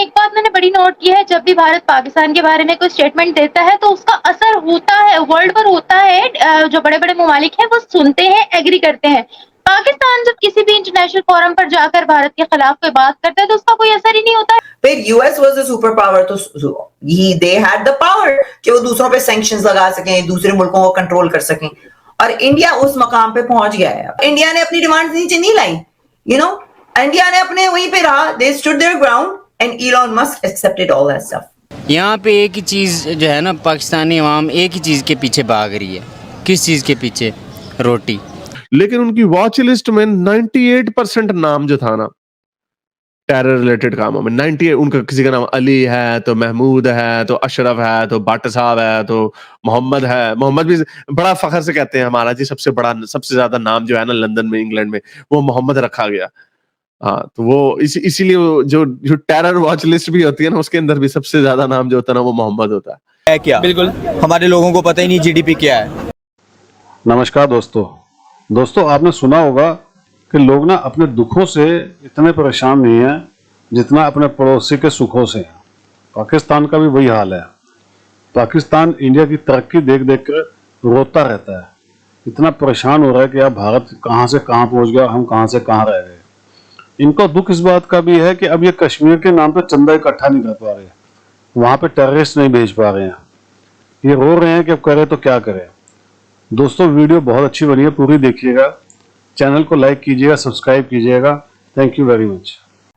एक बात मैंने बड़ी नोट की है, जब भी भारत पाकिस्तान के बारे में कोई स्टेटमेंट देता है तो उसका असर होता है, वर्ल्ड पर होता है। जो बड़े-बड़े ममालिक हैं वो सुनते हैं, एग्री करते हैं। पाकिस्तान जब किसी भी इंटरनेशनल फोरम पर जाकर भारत के खिलाफ कोई बात करता है तो उसका कोई असर ही नहीं होता है। फिर US was a super power, तो ही दे हैड द पावर कि वो दूसरों पे सैंक्शंस लगा सकें, दूसरे मुल्कों को कंट्रोल कर सकें, और इंडिया उस मकाम पे पहुंच गया है। इंडिया ने अपनी डिमांड्स नीचे नहीं लाई, इंडिया ने अपने वहीं पे रहा, they stood their ground and Elon Musk accepted all that stuff. यहाँ पे एक ही चीज़ जो है ना, पाकिस्तानी अवाम एक ही चीज़ के पीछे भाग रही है। किस चीज़ के पीछे? रोटी। लेकिन उनकी वॉच लिस्ट में 98% नाम जो था ना टेरर रिलेटेड कामों में, 98, उनका किसी का नाम अली है, तो महमूद है, तो अशरफ है, तो भट्ट साहब है, तो मोहम्मद है। मोहम्मद भी बड़ा फखर से कहते हैं हमारा जी सबसे बड़ा, सबसे ज्यादा नाम जो है ना लंदन में, इंग्लैंड में, वो मोहम्मद रखा गया। हाँ, तो वो इसीलिए जो टेरर वॉच लिस्ट भी होती है ना, उसके अंदर भी सबसे ज्यादा नाम जो होता है ना वो मोहम्मद होता है। क्या बिल्कुल हमारे लोगों को पता ही नहीं जीडीपी क्या है। नमस्कार दोस्तों, आपने सुना होगा कि लोग ना अपने दुखों से इतने परेशान नहीं है जितना अपने पड़ोसी के सुखों से है। पाकिस्तान का भी वही हाल है। पाकिस्तान इंडिया की तरक्की देख देख कर रोता रहता है, इतना परेशान हो रहा है कि अब भारत कहाँ से कहाँ पहुँच गया, हम कहाँ से कहाँ रह गए। इनको दुख इस बात का भी है कि अब ये कश्मीर के नाम पर चंदा इकट्ठा नहीं कर पा रहे, वहाँ पे टेररिस्ट नहीं भेज पा रहे हैं। ये रो रहे हैं कि अब करें तो क्या करें। दोस्तों, वीडियो बहुत अच्छी बनी है, पूरी देखिएगा, चैनल को लाइक कीजिएगा, सब्सक्राइब कीजिएगा। Thank you very much.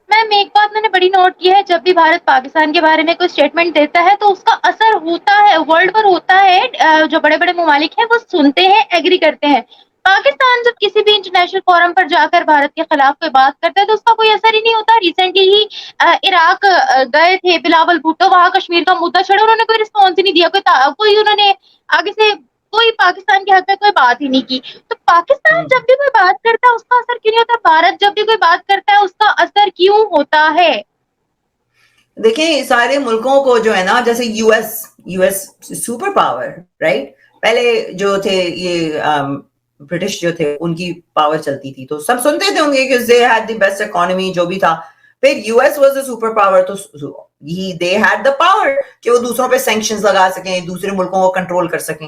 Ma'am एक बात मैंने बड़ी नोट की है, जब भी भारत पाकिस्तान के बारे में कोई स्टेटमेंट देता है तो उसका असर होता है, वर्ल्ड पर होता है। जो बड़े-बड़े ममालिक हैं वो सुनते हैं, एग्री करते हैं। पाकिस्तान जब किसी भी इंटरनेशनल फोरम पर जाकर भारत के खिलाफ कोई बात करता है तो उसका कोई असर ही नहीं होता। रिसेंटली ही इराक गए थे बिलावल भुट्टो, वहां कश्मीर का मुद्दा छेड़ा, उन्होंने कोई रिस्पॉन्स ही नहीं दिया, कोई उन्होंने आगे से कोई पाकिस्तान के हक में कोई बात ही नहीं की। तो पाकिस्तान जब भी कोई बात करता है उसका असर क्यों नहीं होता? भारत जब भी कोई बात करता है उसका असर क्यों होता है? देखें, सारे मुल्कों को जो है ना, जैसे यूएस सुपर पावर, राइट, पहले जो थे ये ब्रिटिश जो थे उनकी पावर चलती थी, तो सब सुनते थे उनके कि they had the best economy, जो भी था। फिर US was the super power, तो दे हैड द पावर कि वो दूसरों पे सैंक्शंस लगा सकें, दूसरे मुल्कों को कंट्रोल कर सकें,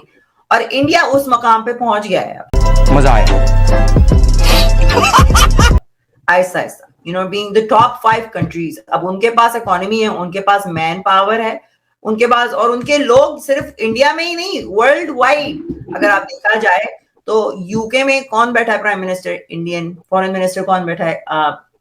और इंडिया उस मकाम पे पहुंच गया है। मजा आया Aahista Aahista, being the top 5 countries. अब उनके पास इकोनॉमी है, उनके पास मैन पावर है, उनके पास, और उनके लोग सिर्फ इंडिया में ही नहीं, वर्ल्ड वाइड अगर आप देखा जाए तो यूके में कौन बैठा है prime minister? Indian. Foreign minister कौन बैठा है?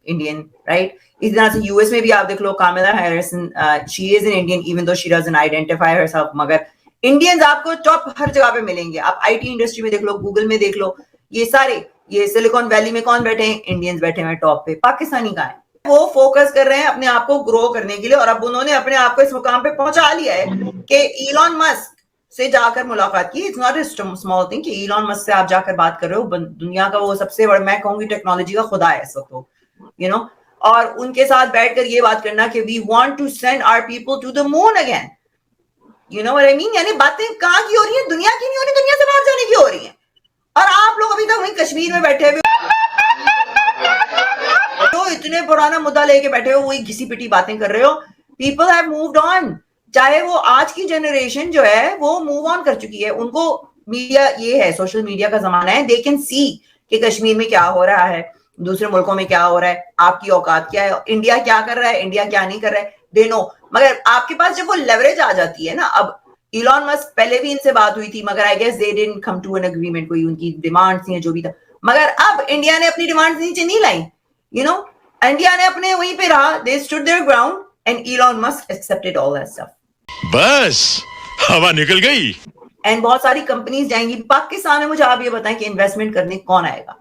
Indian, right. इस तरह से यूएस में भी आप देख लो, Kamala Harrison, she is an Indian even though she doesn't identify herself, मगर इंडियंस आपको टॉप हर जगह पे मिलेंगे। आप आईटी इंडस्ट्री में देख लो, गूगल में देख लो, ये सिलिकॉन वैली में कौन बैठे हैं? इंडियंस बैठे हैं टॉप पे। पाकिस्तानी कहाँ है? वो फोकस कर रहे हैं अपने आप को ग्रो करने के लिए, और अब उन्होंने अपने आप को इस मुकाम पे पहुंचा लिया है कि इलॉन मस्क से जाकर मुलाकात की। It's not a small thing कि इलॉन मस्क से आप जाकर बात कर रहे हो। दुनिया का वो सबसे बड़ा, मैं कहूंगी टेक्नोलॉजी का खुदा है इस वक्त, और उनके साथ बैठकर ये बात करना कि we want to send our people to the moon again. You know what I mean? यानी बातें कहाँ की हो रही है? दुनिया की नहीं हो रही, दुनिया से बाहर जाने की हो रही है, और आप लोग अभी तक वहीं कश्मीर में बैठे हुए तो इतने पुराना मुद्दा लेके बैठे हो, वही घिसी पिटी बातें कर रहे हो। People have moved on. चाहे वो आज की जनरेशन जो है वो मूव ऑन कर चुकी है। उनको मीडिया, ये है सोशल मीडिया का जमाना है, दे कैन सी कि कश्मीर में क्या हो रहा है, दूसरे मुल्कों में क्या हो रहा है, आपकी औकात क्या है, इंडिया क्या कर रहा है, इंडिया क्या नहीं कर रहा है, दे नो। मगर आपके पास जब वो लेवरेज आ जाती है ना, अब इलॉन मस्क, पहले भी इनसे बात हुई थी, मगर I guess they didn't come to an agreement, कोई उनकी डिमांड्स थी जो भी था, मगर अब इंडिया ने अपनी डिमांड्स नीचे नहीं लाई। इंडिया ने अपने वहीं पे रहा, they stood their ground and Elon Musk accepted all that stuff. बस हवा निकल गई एंड बहुत सारी कंपनीज जाएंगी पाकिस्तान में। मुझे आप ये बताएं कि इन्वेस्टमेंट करने कौन आएगा?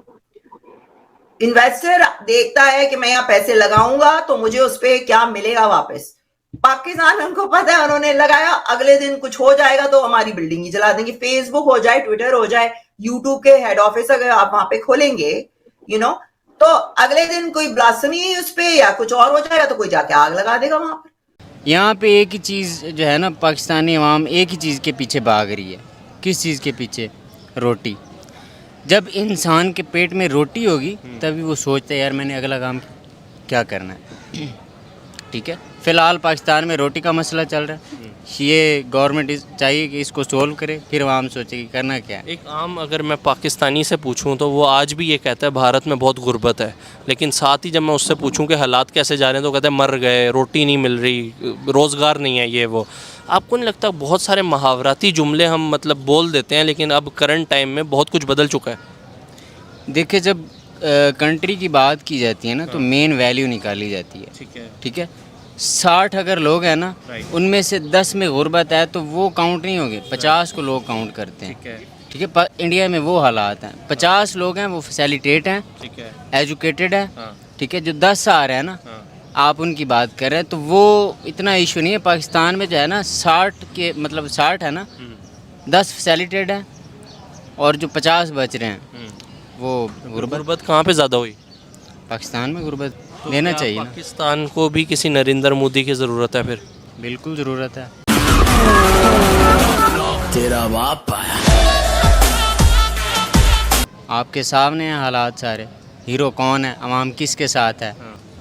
इन्वेस्टर देखता है कि मैं यहाँ पैसे लगाऊंगा तो मुझे उस पर क्या मिलेगा वापस। पाकिस्तान, उनको पता है, उन्होंने लगाया, अगले दिन कुछ हो जाएगा तो हमारी बिल्डिंग ही जला देंगे। फेसबुक हो जाए, ट्विटर हो जाए, यूट्यूब के हेड ऑफिस अगर आप वहां पे खोलेंगे, तो अगले दिन कोई ब्लास्फेमी उस पे या कुछ और हो जाएगा तो कोई जाके आग लगा देगा वहां पर। यहाँ पे एक ही चीज़ जो है ना, पाकिस्तानी अवाम एक ही चीज़ के पीछे भाग रही है। किस चीज़ के पीछे? रोटी। जब इंसान के पेट में रोटी होगी तभी वो सोचता है यार मैंने अगला काम क्या करना है। ठीक है, फ़िलहाल पाकिस्तान में रोटी का मसला चल रहा है, ये गवर्नमेंट चाहिए कि इसको सोल्व करे, फिर आवाम सोचे कि करना क्या है। एक आम अगर मैं पाकिस्तानी से पूछूं तो वो आज भी ये कहता है भारत में बहुत गुर्बत है, लेकिन साथ ही जब मैं उससे पूछूं कि हालात कैसे जा रहे हैं तो कहते हैं मर गए, रोटी नहीं मिल रही, रोज़गार नहीं है, ये वो। आपको नहीं लगता बहुत सारे मुहावराती जुमले हम मतलब बोल देते हैं, लेकिन अब करंट टाइम में बहुत कुछ बदल चुका है? देखिए, जब कंट्री की बात की जाती है ना तो मेन वैल्यू निकाली जाती है, ठीक है। 60 अगर लोग हैं ना, उनमें से 10 में गुर्बत है तो वो काउंट नहीं होंगे, 50 को लोग काउंट करते हैं, ठीक है। इंडिया में वो हालात हैं, 50 लोग हैं वो फैसिलिटेट हैं, एजुकेटेड है, ठीक है। जो 10 आ रहे हैं ना, आप उनकी बात कर रहे हैं, तो वो इतना इशू नहीं है। पाकिस्तान में जो है ना 60 के मतलब 60 है ना, 10 फैसिलिटेड है और जो 50 बच रहे हैं वो गुर्बत कहाँ पे ज़्यादा हुई? पाकिस्तान में गुर्बत लेना चाहिए ना। पाकिस्तान को भी किसी नरेंद्र मोदी की ज़रूरत है फिर? बिल्कुल ज़रूरत है। तेरा बाप आया। आपके सामने हैं हालात सारे, हीरो कौन है, अवाम किसके साथ है,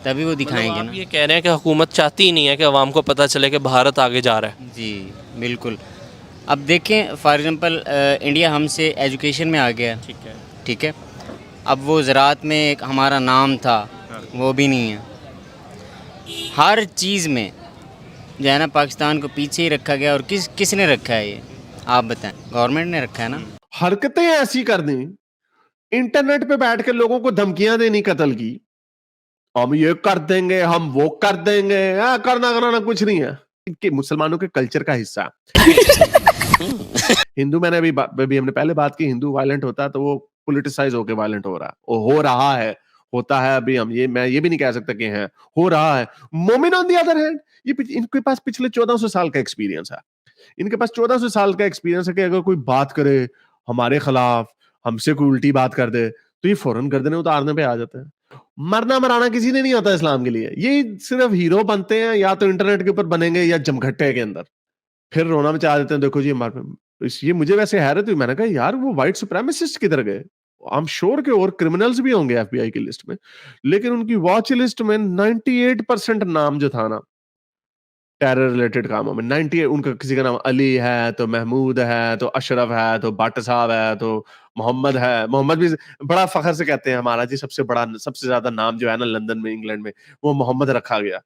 तभी वो दिखाएंगे आप ना। ये कह रहे हैं कि हुकूमत चाहती ही नहीं है कि अवाम को पता चले कि भारत आगे जा रहा है? जी बिल्कुल। अब देखें फॉर एग्ज़ाम्पल इंडिया हमसे एजुकेशन में आ गया है, ठीक है। अब वो ज़राअत में एक हमारा नाम था, वो भी नहीं है। हर चीज़ में जो है ना पाकिस्तान को पीछे ही रखा गया। और किसने रखा है ये, आप बताएं? गवर्नमेंट ने रखा है ना। हरकतें ऐसी कर दी, इंटरनेट पे बैठ के लोगों को धमकियां देनी कत्ल की, हम ये कर देंगे, हम वो कर देंगे, करना कराना कुछ नहीं है, इनके मुसलमानों के कल्चर का हिस्सा। हिंदू, मैंने अभी हमने पहले बात की, हिंदू वायलेंट होता है तो वो पॉलिटिसाइज होके वायलेंट हो रहा है, होता है। अभी मैं ये भी नहीं कह सकता कि है, हो रहा है। मोमिन ऑन द अदर हैंड, ये इनके पास पिछले 1400 साल का एक्सपीरियंस है। इनके पास 1400 साल का एक्सपीरियंस है कि अगर कोई बात करे हमारे खिलाफ, हमसे कोई उल्टी बात कर दे, तो ये फौरन गर्दनें उतारने पे आ जाते हैं। मरना मराना किसी ने नहीं आता इस्लाम के लिए। ये सिर्फ हीरो बनते हैं, या तो इंटरनेट के ऊपर बनेंगे या जमघट्टे के अंदर, फिर रोना मचा देते हैं, देखो जी ये मुझे वैसे हैरत हुई। मैंने कहा यार वो व्हाइट सुप्रीमेसिस्ट किधर गए? आई एम श्योर के और क्रिमिनल्स भी होंगे एफबीआई की लिस्ट में, लेकिन उनकी वॉच लिस्ट में 98% नाम जो था ना टेरर रिलेटेड कामों में, 98, उनका किसी का नाम अली है, तो महमूद है, तो अशरफ है, तो भट्ट साहब है, तो मोहम्मद है। मोहम्मद भी बड़ा फखर से कहते हैं हमारा जी सबसे ज्यादा नाम जो है ना लंदन में, इंग्लैंड में, वो मोहम्मद रखा गया।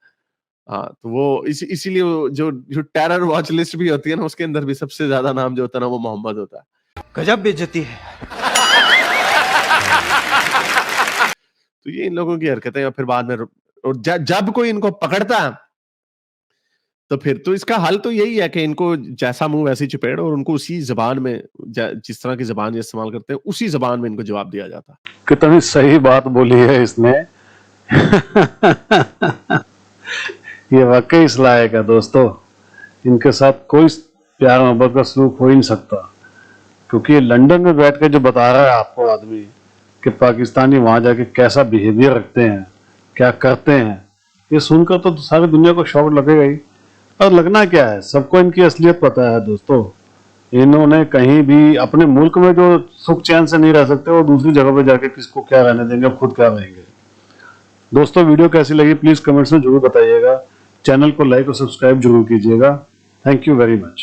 हाँ, तो वो इसीलिए जो टेरर वॉच लिस्ट भी होती है ना, उसके अंदर भी सबसे ज्यादा नाम जो होता है ना वो मोहम्मद होता है। गजब बेइज्जती है। तो ये इन लोगों की हरकतें, और फिर बाद में और जब कोई इनको पकड़ता तो फिर तो इसका हल तो यही है कि इनको जैसा मुंह वैसी चपेड़, और उनको उसी जबान में, जिस तरह की जबान ये इस्तेमाल करते हैं, उसी जबान में इनको जवाब दिया जाता है। कितनी सही बात बोली है इसने। ये वाकई इस लायक है दोस्तों, इनके साथ कोई प्यार मोहब्बत का सलूक हो ही नहीं सकता, क्योंकि ये लंदन में बैठ के जो बता रहा है आपको आदमी कि पाकिस्तानी वहां जाके कैसा बिहेवियर रखते हैं, क्या करते हैं, ये सुनकर तो सारी दुनिया को शॉक लगेगा ही। और लगना क्या है, सबको इनकी असलियत पता है दोस्तों। इन्होंने कहीं भी अपने मुल्क में जो सुख चैन से नहीं रह सकते, वो दूसरी जगह पे जाके किसको क्या रहने देंगे, खुद क्या रहेंगे। दोस्तों वीडियो कैसी लगी प्लीज कमेंट्स में जरूर बताइएगा। चैनल को लाइक और सब्सक्राइब जरूर कीजिएगा। Thank you very much.